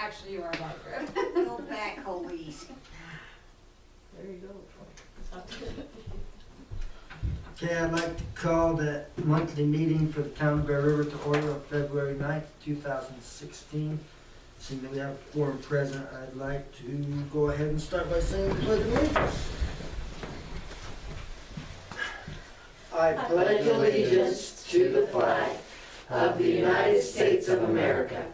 Actually, you are Margaret. Go back, Louise. There you go. Okay, I'd like to call the monthly meeting for the town of Bear River to order on February 9th, 2016. Seeing that we have a quorum present, I'd like to go ahead and start by saying the pledge of allegiance. I pledge allegiance to the flag of the United States of America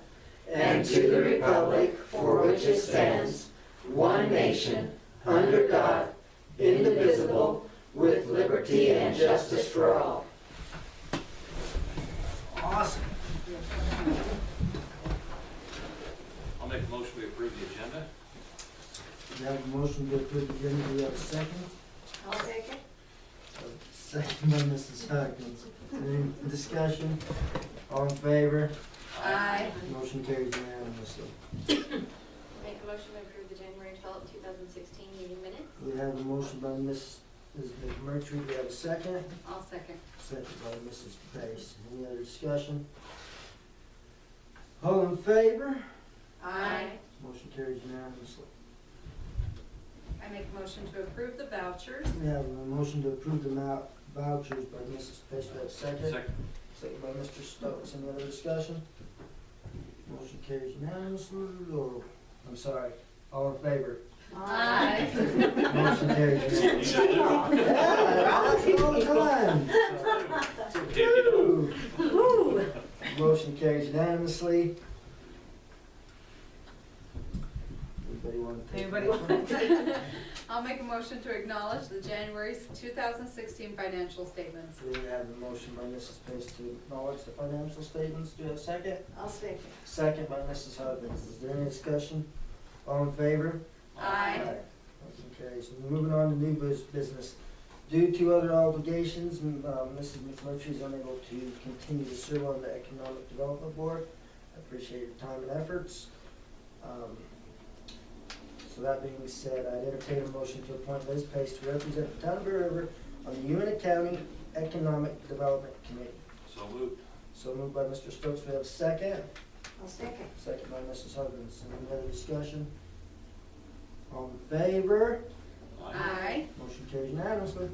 and to the republic for which it stands, one nation, under God, indivisible, with liberty and justice for all. Awesome. I'll make a motion we approve the agenda. We have a motion to approve the agenda. Do we have a second? I'll take it. Second by Mrs. Huggins. Any discussion? All in favor? Aye. Motion carries unanimously. Make a motion to approve the January 12th, 2016 meeting minutes. We have a motion by Mrs. McMurtry. Do we have a second? I'll second. Second by Mrs. Pace. Any other discussion? All in favor? Aye. Motion carries unanimously. I make a motion to approve the vouchers. We have a motion to approve the vouchers by Mrs. Pace. Do we have a second? Second. Second by Mr. Stokes. Any other discussion? Motion carries unanimously. Or, I'm sorry, all in favor? Aye. Motion carries unanimously. Yeah, all the time. Woo. Motion carries unanimously. Anybody want to take? Anybody? I'll make a motion to acknowledge the January 2016 financial statements. We have a motion by Mrs. Pace to acknowledge the financial statements. Do you have a second? I'll second. Second by Mrs. Huggins. Is there any discussion? All in favor? Aye. Motion carries. Moving on to new business. Due to other obligations, Mrs. McMurtry is unable to continue to serve on the Economic Development Board. I appreciate your time and efforts. So that being said, I'd entertain a motion to appoint Liz Pace to represent the town of Bear River on the Uinta County Economic Development Committee. So moved. So moved by Mr. Stokes. We have a second. I'll second. Second by Mrs. Huggins. Any other discussion? All in favor? Aye. Motion carries unanimously.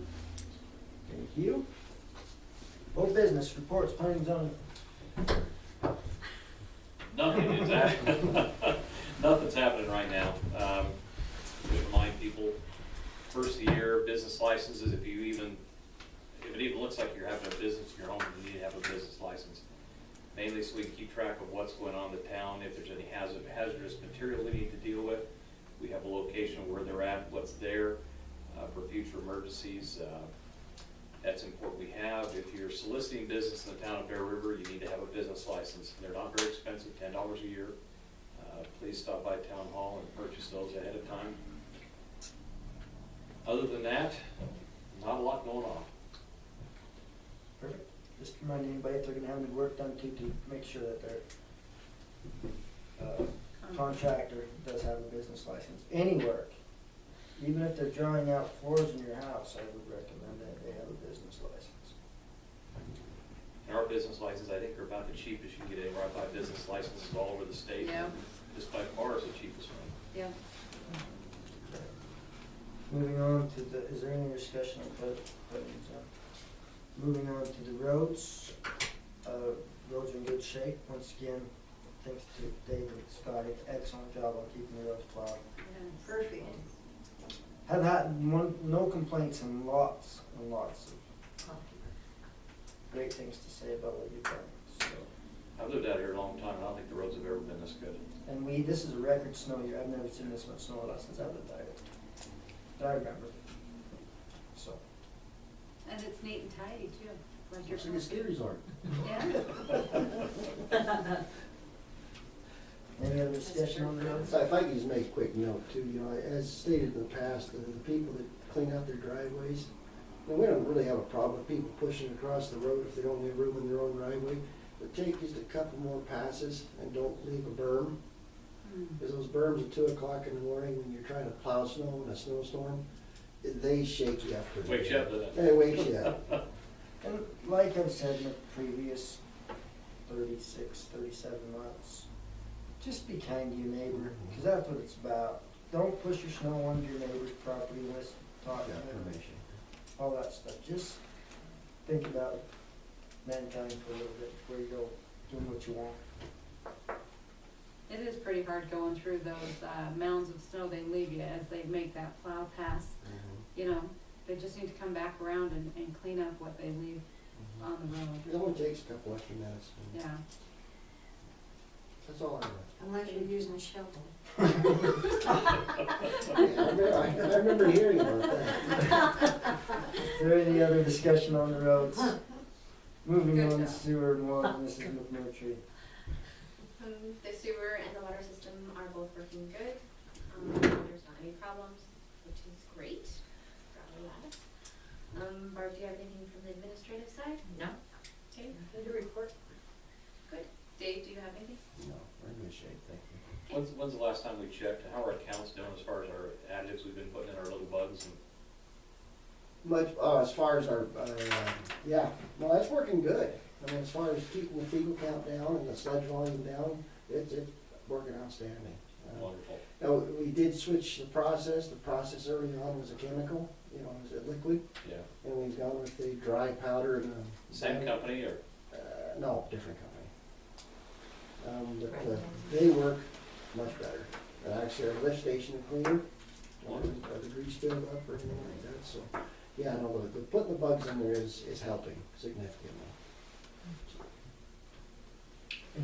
Thank you. Old business, reports, planning and zoning. Nothing is happening. Nothing's happening right now. Just remind people, first of the year, business licenses, if it even looks like you're having a business in your home, you need to have a business license. Mainly so we can keep track of what's going on in the town, if there's any hazardous material we need to deal with. We have a location where they're at, what's there for future emergencies. That's important we have. If you're soliciting business in the town of Bear River, you need to have a business license. They're not very expensive, $10 a year. Please stop by Town Hall and purchase those ahead of time. Other than that, not a lot going on. Perfect. Just remind anybody if they're gonna have any work done to make sure that their contractor does have a business license. Any work, even if they're drawing out floors in your house, I would recommend that they have a business license. And our business licenses, I think, are about the cheapest you can get anywhere. I buy business licenses all over the state. Yeah. Just by far is the cheapest one. Yeah. Moving on to the, is there any discussion on the moving on to the roads. Roads are in good shape. Once again, thanks to David and Scotty, excellent job on keeping the roads plowed. Perfect. Have had no complaints and lots of great things to say about what you've done. So, I've lived out here a long time, and I don't think the roads have ever been this good. and this is a record snow year. I've never seen this much snow since I've lived out here. That I remember. So. And it's neat and tidy too. Like your Looks like a ski resort. Yeah. Any other discussion on the roads? So if I could just make a quick note too, you know, as stated in the past, the people that clean out their driveways, we don't really have a problem with people pushing across the road if they don't have room in their own driveway. But take just a couple more passes and don't leave a berm. Because those berms at 2 o'clock in the morning when you're trying to plow snow in a snowstorm, they shake you up. Wakes you up, doesn't it? It wakes you up. And like I've said in the previous 36, 37 months, Just be kind to your neighbor, because that's what it's about. Don't push your snow onto your neighbor's property unless talking Got to them, permission. all that stuff. Just think about mankind for a little bit before you go doing what you want. It is pretty hard going through those mounds of snow they leave you as they make that plow pass. You know, they just need to come back around and clean up what they leave on the road. It only takes a couple extra minutes. Yeah. That's all I know. Unless you're using a shovel. I remember hearing about that. Is there any other discussion on the roads? Moving Good on to job. sewer and water, Mrs. McMurtry. The sewer and the water system are both working good. There's not any problems, which is great. Proud of that. Barb, do you have anything from the administrative side? No. Okay, good to report. Good. Dave, do you have anything? No, we're in good shape, thank you. When's the last time we checked? How are accounts doing as far as our additives we've been putting in our little bugs? And Much, as far as our, yeah, well, that's working good. I mean, as far as keeping the fecal count down and the sludge volume down, it's working outstanding. wonderful. Now, we did switch the process. The process early on was a chemical, you know, it was a liquid, Yeah. and we've gone with the dry powder and the. Same company or? No, different company. But they work much better. Actually, our lift station is cleaner. The grease filled up or anything like that, so, yeah, no, the putting the bugs in there is helping significantly.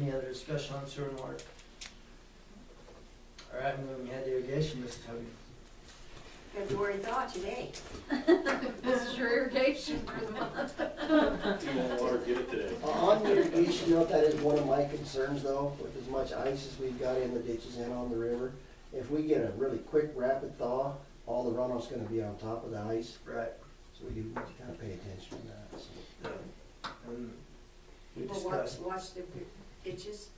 Any other discussion on sewer and water? All right, moving ahead to irrigation, Mrs. Hogan. February thaw today. This is your irrigation for the month. You want water, get it today. On the irrigation note, that is one of my concerns though, with as much ice as we've got in the ditches and on the river. If we get a really quick, rapid thaw, all the runoff's gonna be on top of the ice, Right. so we do need to kind of pay attention to that, so. We People discussed, watch the ditches.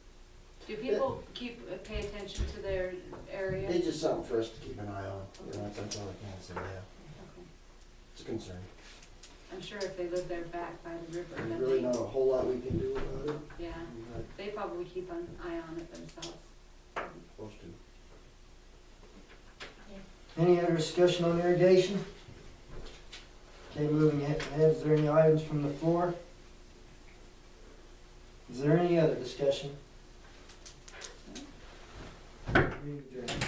Do people pay attention to their area? It's just something for us to keep an eye on, you know, that's all I can say, yeah, Okay. it's a concern. I'm sure if they live there back by the river, There's then really they, not a whole lot we can do about it, yeah, but they probably keep an eye on it themselves. supposed to. any other discussion on irrigation? Okay, moving ahead, is there any items from the floor? Is there any other discussion? Meeting adjourned.